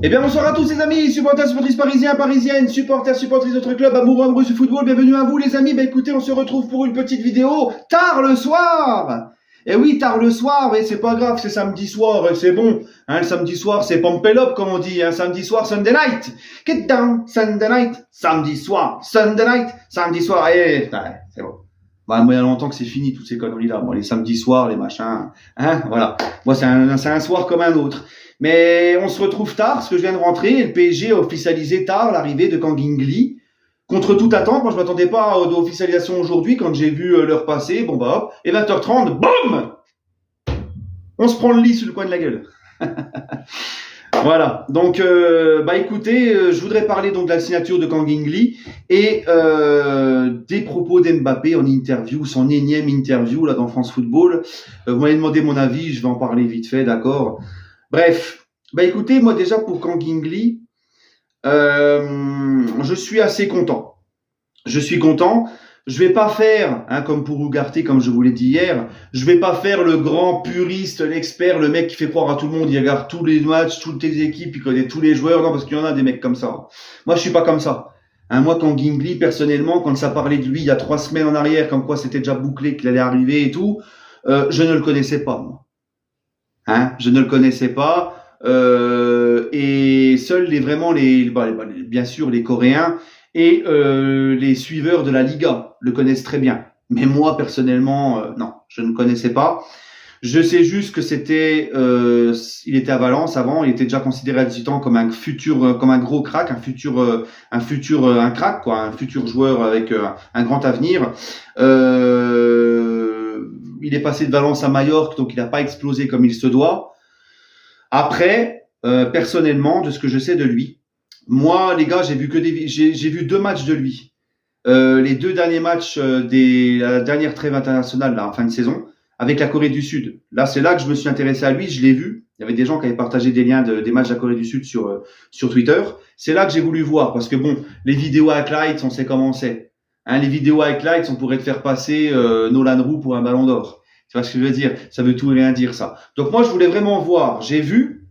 Eh bien bonsoir à tous les amis, supporters, supportrices parisiens, parisiennes, supporters, supportrices d'autres clubs, amoureux, amoureux du football, bienvenue à vous les amis. Bah écoutez, on se retrouve pour une petite vidéo tard le soir. Et oui, tard le soir, mais c'est pas grave, c'est samedi soir, c'est bon. Hein, le samedi soir, c'est pump it up comme on dit, hein, samedi soir, Sunday night. Get down, Sunday night, samedi soir, Sunday night, samedi soir, allez, c'est bon. Bah, moi, il y a longtemps que c'est fini, toutes ces conneries-là. Moi, les samedis soirs, les machins, hein, voilà. Moi, c'est un soir comme un autre. Mais on se retrouve tard, parce que je viens de rentrer, et le PSG a officialisé tard l'arrivée de Kang Lee. Contre toute attente, moi je m'attendais pas à l'officialisation aujourd'hui, quand j'ai vu l'heure passer, bon bah hop, et 20h30, boum, on se prend le lit sur le coin de la gueule. Voilà, donc bah écoutez, je voudrais parler donc de la signature de Kang Lee et des propos d'Mbappé en interview, son énième interview là dans France Football. Vous m'avez demandé mon avis, je vais en parler vite fait, d'accord. Bref, bah écoutez, moi déjà pour Kang Lee, je suis assez content. Je suis content. Je vais pas faire, hein, comme pour Ugarte, comme je vous l'ai dit hier, je vais pas faire le grand puriste, l'expert, le mec qui fait croire à tout le monde, il regarde tous les matchs, toutes les équipes, il connaît tous les joueurs. Non, parce qu'il y en a des mecs comme ça. Moi, je suis pas comme ça. Hein, moi, Kang Lee, personnellement, quand ça parlait de lui il y a 3 semaines en arrière, comme quoi c'était déjà bouclé, qu'il allait arriver et tout, je ne le connaissais pas, moi. Hein, je ne le connaissais pas. Et seuls bien sûr les Coréens et les suiveurs de la Liga le connaissent très bien. Mais moi personnellement, non, je ne connaissais pas. Je sais juste que il était à Valence avant, il était déjà considéré à 18 ans comme un futur, comme un gros crack, un crack quoi, un futur joueur avec un grand avenir. Il est passé de Valence à Majorque, donc il n'a pas explosé comme il se doit. Après, personnellement, de ce que je sais de lui, moi, les gars, j'ai vu 2 matchs de lui. Les 2 derniers matchs la dernière trêve internationale, là, en fin de saison, avec la Corée du Sud. Là, c'est là que je me suis intéressé à lui, je l'ai vu. Il y avait des gens qui avaient partagé des liens des matchs de la Corée du Sud sur Twitter. C'est là que j'ai voulu voir, parce que bon, les vidéos highlights, on sait comment c'est. Hein, les vidéos highlights, on pourrait te faire passer Nolan Roux pour un ballon d'or. Tu vois ce que je veux dire? Ça veut tout et rien dire, ça. Donc moi, je voulais vraiment voir. J'ai vu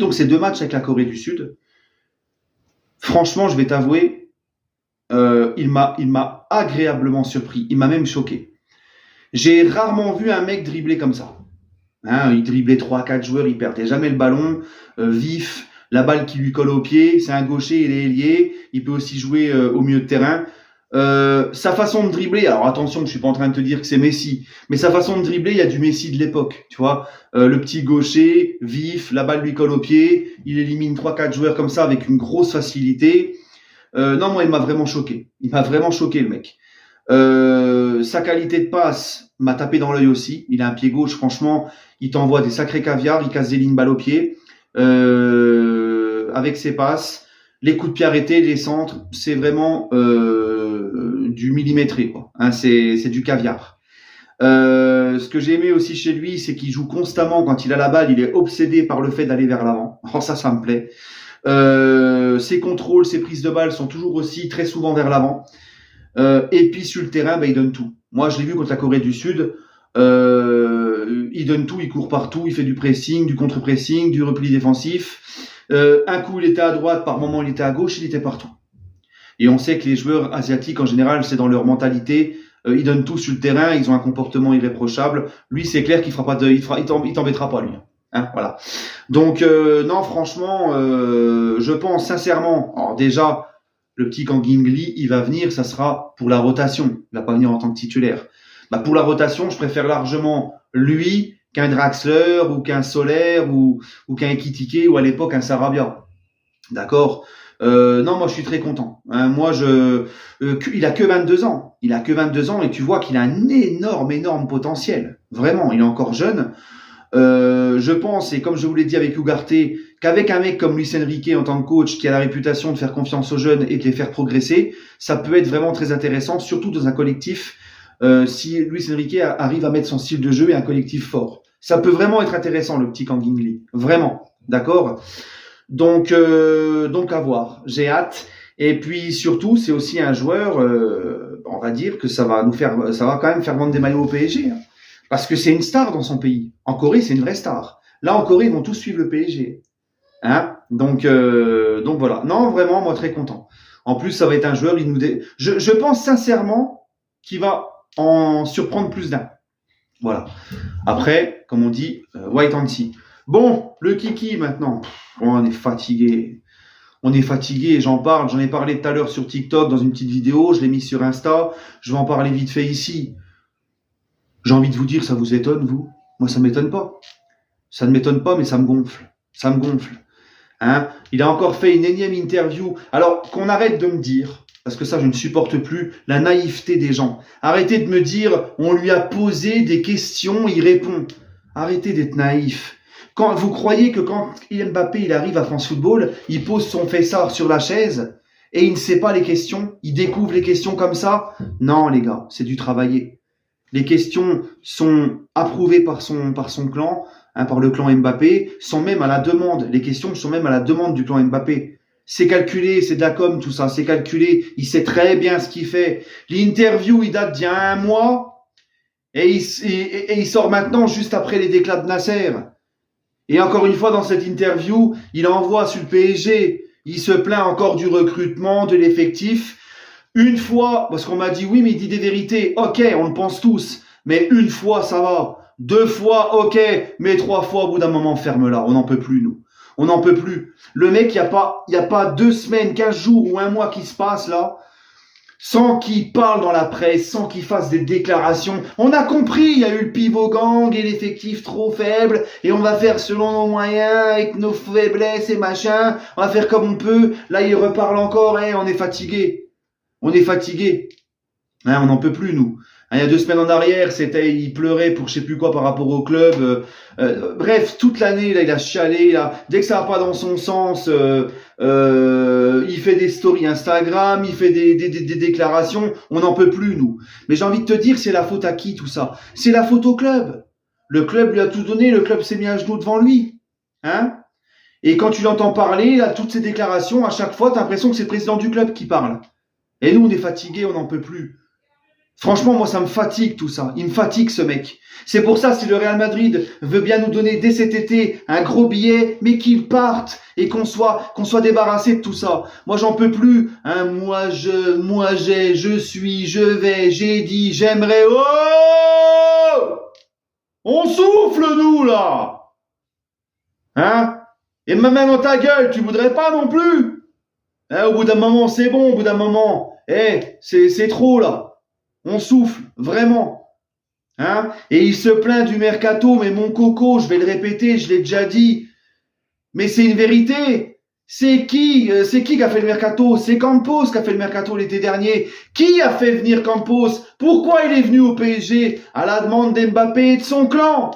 donc ces 2 matchs avec la Corée du Sud. Franchement, je vais t'avouer, il m'a agréablement surpris. Il m'a même choqué. J'ai rarement vu un mec dribbler comme ça. Hein, il driblait 3-4 joueurs, il perdait jamais le ballon, vif, la balle qui lui colle au pied. C'est un gaucher, il est ailier. Il peut aussi jouer au milieu de terrain. Sa façon de dribbler, alors attention, je suis pas en train de te dire que c'est Messi, mais sa façon de dribbler, il y a du Messi de l'époque, tu vois, le petit gaucher, vif, la balle lui colle au pied, il élimine 3-4 joueurs comme ça avec une grosse facilité. Non, moi, il m'a vraiment choqué. Il m'a vraiment choqué, le mec. Sa qualité de passe m'a tapé dans l'œil aussi. Il a un pied gauche, franchement, il t'envoie des sacrés caviars, il casse des lignes balles au pied. Avec ses passes, les coups de pied arrêtés, les centres, c'est vraiment du millimétré, quoi. Hein, c'est du caviar. Ce que j'ai aimé aussi chez lui, c'est qu'il joue constamment quand il a la balle, il est obsédé par le fait d'aller vers l'avant. Oh, ça me plaît. Ses contrôles, ses prises de balles sont toujours aussi très souvent vers l'avant. Et puis sur le terrain, il donne tout. Moi, je l'ai vu contre la Corée du Sud. Il donne tout, il court partout, il fait du pressing, du contre-pressing, du repli défensif. Un coup, il était à droite, par moment, il était à gauche, il était partout. Et on sait que les joueurs asiatiques, en général, c'est dans leur mentalité. Ils donnent tout sur le terrain, ils ont un comportement irréprochable. Lui, c'est clair qu'il fera pas il t'embêtera pas, lui. Hein, voilà. Donc, non, franchement, je pense sincèrement, alors déjà, le petit Kang Lee, il va venir, ça sera pour la rotation. Il va pas venir en tant que titulaire. Bah, pour la rotation, je préfère largement lui qu'un Draxler ou qu'un Solaire ou qu'un Ekitike ou à l'époque un Sarabia. D'accord. Non, moi je suis très content. Hein, moi il a que 22 ans. Il a que 22 ans et tu vois qu'il a un énorme potentiel. Vraiment, il est encore jeune. Je pense, et comme je vous l'ai dit avec Ugarte, qu'avec un mec comme Luis Enrique en tant que coach qui a la réputation de faire confiance aux jeunes et de les faire progresser, ça peut être vraiment très intéressant, surtout dans un collectif. Si Luis Enrique arrive à mettre son style de jeu et un collectif fort, ça peut vraiment être intéressant, le petit Kang Lee. Vraiment, d'accord. Donc à voir. J'ai hâte. Et puis surtout, c'est aussi un joueur. On va dire que ça va quand même faire vendre des maillots au PSG, hein, parce que c'est une star dans son pays. En Corée, c'est une vraie star. Là, en Corée, ils vont tous suivre le PSG. Hein. Donc voilà. Non, vraiment, moi très content. En plus, ça va être un joueur. Je pense sincèrement qu'il va en surprendre plus d'un. Voilà. Après, comme on dit, white and see. Bon, le kiki maintenant. On est fatigué. On est fatigué, j'en parle, j'en ai parlé tout à l'heure sur TikTok dans une petite vidéo, je l'ai mis sur Insta, je vais en parler vite fait ici. J'ai envie de vous dire, ça vous étonne, vous? Moi, ça m'étonne pas. Ça ne m'étonne pas, mais ça me gonfle. Ça me gonfle. Hein? Il a encore fait une énième interview. Alors, qu'on arrête de me dire, parce que ça, je ne supporte plus, la naïveté des gens. Arrêtez de me dire, on lui a posé des questions, il répond. Arrêtez d'être naïf. Quand vous croyez que quand Mbappé il arrive à France Football, il pose son fessard sur la chaise et il ne sait pas les questions, il découvre les questions comme ça? Non, les gars, c'est du travailler. Les questions sont approuvées par son clan, par le clan Mbappé, sont même à la demande. Les questions sont même à la demande du clan Mbappé. C'est calculé, c'est de la com, tout ça, c'est calculé. Il sait très bien ce qu'il fait. L'interview, il date d'il y a 1 mois et il sort maintenant juste après les déclats de Nasser. Et encore une fois, dans cette interview, il envoie sur le PSG. Il se plaint encore du recrutement, de l'effectif. Une fois, parce qu'on m'a dit, oui, mais il dit des vérités. Ok, on le pense tous. Mais une fois, ça va. 2 fois, ok. Mais 3 fois, au bout d'un moment, ferme-la. On n'en peut plus, nous. On n'en peut plus. Le mec, il y a pas 2 semaines, 15 jours ou 1 mois qui se passe, là, sans qu'il parle dans la presse, sans qu'il fasse des déclarations. On a compris, il y a eu le pivot gang et l'effectif trop faible, et on va faire selon nos moyens, avec nos faiblesses et machin, on va faire comme on peut. Là, il reparle encore, on est fatigué. On est fatigué. On n'en peut plus, nous. Il y a 2 semaines en arrière, il pleurait pour je sais plus quoi par rapport au club. Bref, toute l'année, là, il a chialé. Là, dès que ça va pas dans son sens, il fait des stories Instagram, il fait des déclarations. On n'en peut plus, nous. Mais j'ai envie de te dire, c'est la faute à qui tout ça? C'est la faute au club. Le club lui a tout donné, le club s'est mis à genoux devant lui. Hein? Et quand tu l'entends parler, là, toutes ces déclarations, à chaque fois, tu as l'impression que c'est le président du club qui parle. Et nous, on est fatigués, on n'en peut plus. Franchement, moi, ça me fatigue tout ça. Il me fatigue, ce mec. C'est pour ça, si le Real Madrid veut bien nous donner dès cet été un gros billet, mais qu'il parte et qu'on soit débarrassé de tout ça. Moi, j'en peux plus. Je suis, je vais, j'ai dit, j'aimerais. Oh! On souffle, nous, là! Hein? Et ma main dans ta gueule, tu voudrais pas non plus? Au bout d'un moment, c'est bon, au bout d'un moment. C'est trop, là. On souffle, vraiment. Hein? Et il se plaint du mercato, mais mon coco, je vais le répéter, je l'ai déjà dit. Mais c'est une vérité. C'est qui qui a fait le mercato? C'est Campos qui a fait le mercato l'été dernier. Qui a fait venir Campos? Pourquoi il est venu au PSG? À la demande d'Mbappé et de son clan.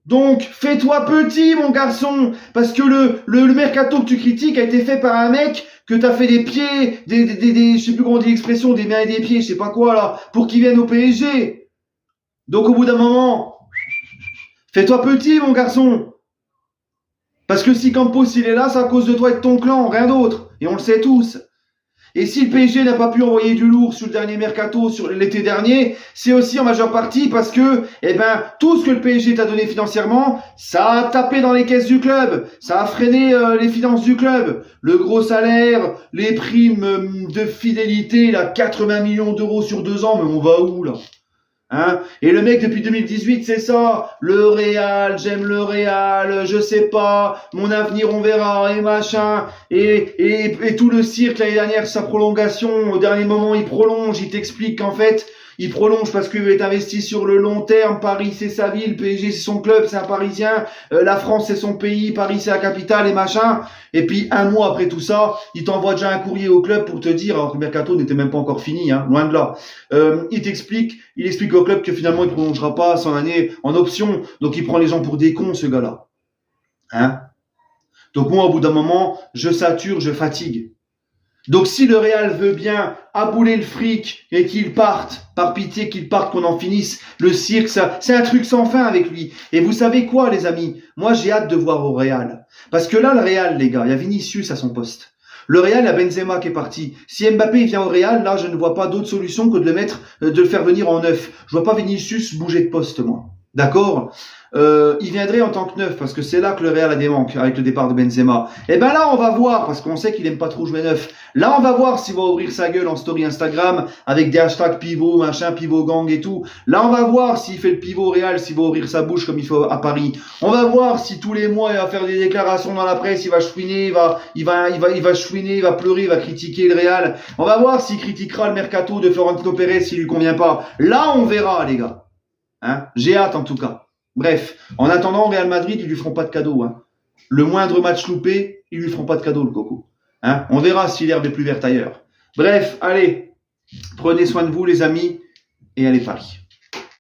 Donc, fais-toi petit, mon garçon, parce que le mercato que tu critiques a été fait par un mec que t'as fait des pieds, je sais plus comment on dit l'expression, des mains et des pieds, je sais pas quoi, là, pour qu'il vienne au PSG. Donc, au bout d'un moment, fais-toi petit, mon garçon. Parce que si Campos, il est là, c'est à cause de toi et de ton clan, rien d'autre. Et on le sait tous. Et si le PSG n'a pas pu envoyer du lourd sur le dernier mercato, sur l'été dernier, c'est aussi en majeure partie parce que, tout ce que le PSG t'a donné financièrement, ça a tapé dans les caisses du club, ça a freiné les finances du club, le gros salaire, les primes de fidélité, là, 80 millions d'euros sur 2 ans, mais on va où là? Hein? Et le mec depuis 2018, c'est ça, le Real, j'aime le Real, je sais pas, mon avenir on verra, et machin, et tout le cirque l'année dernière, sa prolongation, au dernier moment il prolonge, il t'explique qu'en fait, il prolonge parce qu'il est investi sur le long terme, Paris c'est sa ville, PSG c'est son club, c'est un Parisien, la France c'est son pays, Paris c'est la capitale et machin, et puis 1 mois après tout ça, il t'envoie déjà un courrier au club pour te dire, alors que le mercato n'était même pas encore fini, hein, loin de là, il explique au club que finalement il prolongera pas son année en option, donc il prend les gens pour des cons ce gars-là. Hein? Donc moi au bout d'un moment, je sature, je fatigue. Donc si le Real veut bien abouler le fric et qu'il parte, par pitié qu'il parte, qu'on en finisse, le cirque, ça, c'est un truc sans fin avec lui. Et vous savez quoi les amis? Moi j'ai hâte de voir au Real. Parce que là le Real les gars, il y a Vinicius à son poste. Le Real, il y a Benzema qui est parti. Si Mbappé vient au Real, là je ne vois pas d'autre solution que de le faire venir en neuf. Je vois pas Vinicius bouger de poste moi. D'accord? il viendrait en tant que neuf, parce que c'est là que le Real a des manques, avec le départ de Benzema. Et ben là, on va voir, parce qu'on sait qu'il aime pas trop jouer neuf. Là, on va voir s'il va ouvrir sa gueule en story Instagram, avec des hashtags pivot, machin, pivot gang et tout. Là, on va voir s'il fait le pivot au Real, s'il va ouvrir sa bouche comme il fait à Paris. On va voir si tous les mois, il va faire des déclarations dans la presse, il va chouiner, il va chouiner, il va pleurer, il va critiquer le Real. On va voir s'il critiquera le mercato de Florentino Pérez s'il lui convient pas. Là, on verra, les gars. Hein, j'ai hâte en tout cas. Bref, en attendant, Real Madrid, ils lui feront pas de cadeau. Hein. Le moindre match loupé, ils lui feront pas de cadeau, le coco. Hein, on verra si l'herbe est plus verte ailleurs. Bref, allez, prenez soin de vous, les amis, et allez Paris.